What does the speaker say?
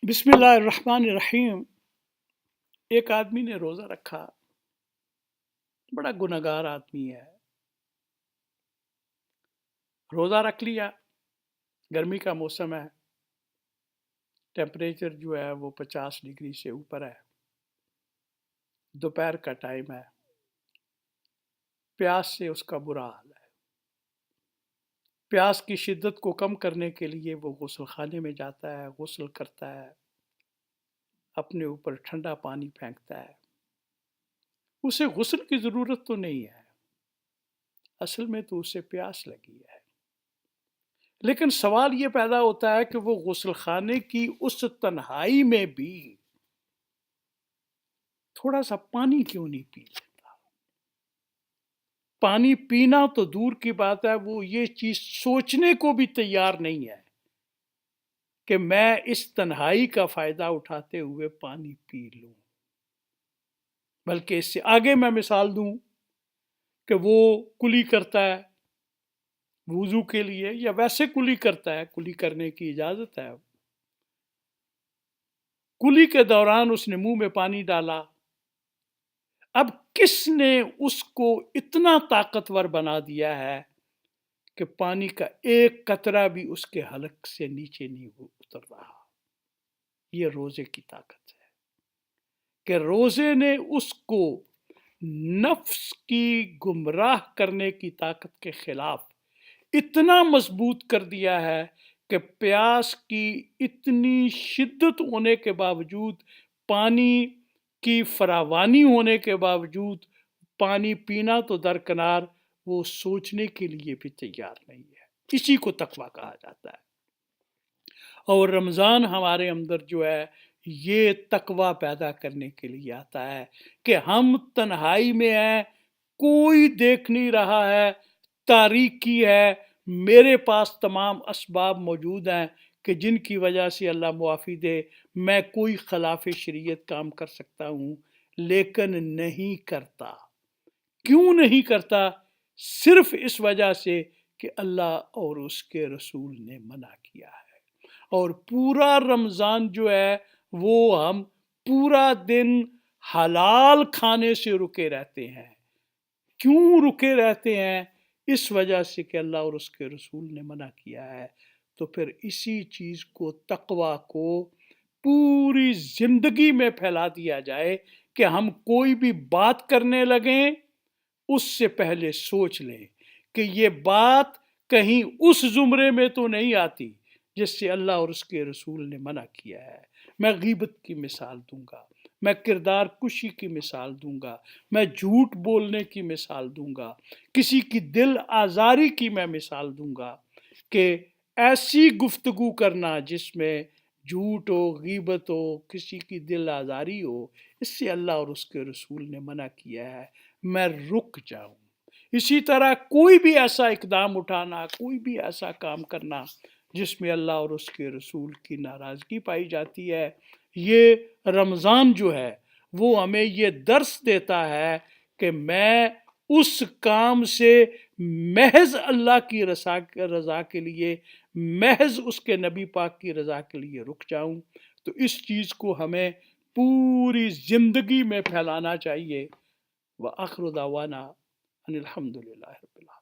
बिस्मिल्लाहिर्रहमानिर्रहीम। एक आदमी ने रोज़ा रखा, बड़ा गुनहगार आदमी है। रोज़ा रख लिया, गर्मी का मौसम है, टेम्परेचर जो है वो 50 डिग्री से ऊपर है, दोपहर का टाइम है, प्यास से उसका बुरा हाल है। प्यास की शिद्दत को कम करने के लिए वो गुस्ल खाने में जाता है, गुस्ल करता है, अपने ऊपर ठंडा पानी फेंकता है। उसे गुस्ल की ज़रूरत तो नहीं है, असल में तो उसे प्यास लगी है। लेकिन सवाल ये पैदा होता है कि वो गुस्ल खाने की उस तन्हाई में भी थोड़ा सा पानी क्यों नहीं पी लेता। पानी पीना तो दूर की बात है, वो ये चीज सोचने को भी तैयार नहीं है कि मैं इस तन्हाई का फायदा उठाते हुए पानी पी लूं। बल्कि इससे आगे मैं मिसाल दूं कि वो कुली करता है वुजू के लिए, या वैसे कुली करता है, कुली करने की इजाजत है। कुली के दौरान उसने मुंह में पानी डाला, अब किसने उसको इतना ताकतवर बना दिया है कि पानी का एक कतरा भी उसके हलक से नीचे नहीं उतर रहा। ये रोजे की ताकत है कि रोजे ने उसको नफ्स की गुमराह करने की ताकत के खिलाफ इतना मजबूत कर दिया है कि प्यास की इतनी शिद्दत होने के बावजूद, पानी की फरावानी होने के बावजूद, पानी पीना तो दरकिनार, वो सोचने के लिए भी तैयार नहीं है। इसी को तकवा कहा जाता है। और रमज़ान हमारे अंदर जो है ये तकवा पैदा करने के लिए आता है कि हम तन्हाई में हैं, कोई देख नहीं रहा है, तारीकी है, मेरे पास तमाम असबाब मौजूद हैं कि जिनकी वजह से अल्लाह मुआफ़ी दे, मैं कोई खिलाफ शरीयत काम कर सकता हूँ, लेकिन नहीं करता। क्यों नहीं करता? सिर्फ इस वजह से कि अल्लाह और उसके रसूल ने मना किया है। और पूरा रमज़ान जो है वो हम पूरा दिन हलाल खाने से रुके रहते हैं। क्यों रुके रहते हैं? इस वजह से कि अल्लाह और उसके रसूल ने मना किया है। तो फिर इसी चीज़ को, तकवा को पूरी जिंदगी में फैला दिया जाए कि हम कोई भी बात करने लगें उससे पहले सोच लें कि ये बात कहीं उस जुमरे में तो नहीं आती जिससे अल्लाह और उसके रसूल ने मना किया है। मैं गीबत की मिसाल दूंगा, मैं किरदार कुशी की मिसाल दूंगा, मैं झूठ बोलने की मिसाल दूंगा, किसी की दिल आजारी की मैं मिसाल दूंगा कि ऐसी गुफ्तगू करना जिसमें झूठ हो, गीबत हो, किसी की दिल आजारी हो, इससे अल्लाह और उसके रसूल ने मना किया है। मैं रुक जाऊं। इसी तरह कोई भी ऐसा इकदाम उठाना, कोई भी ऐसा काम करना जिसमें अल्लाह और उसके रसूल की नाराज़गी पाई जाती है, ये रमज़ान जो है वो हमें ये दर्स देता है कि मैं उस काम से महज अल्लाह की रज़ा के लिए, महज उसके नबी पाक की रज़ा के लिए रुक जाऊं। तो इस चीज़ को हमें पूरी ज़िंदगी में फैलाना चाहिए। व आखिर दावाना अनिल हम्दुलिल्लाहि रब्बिल आलमीन।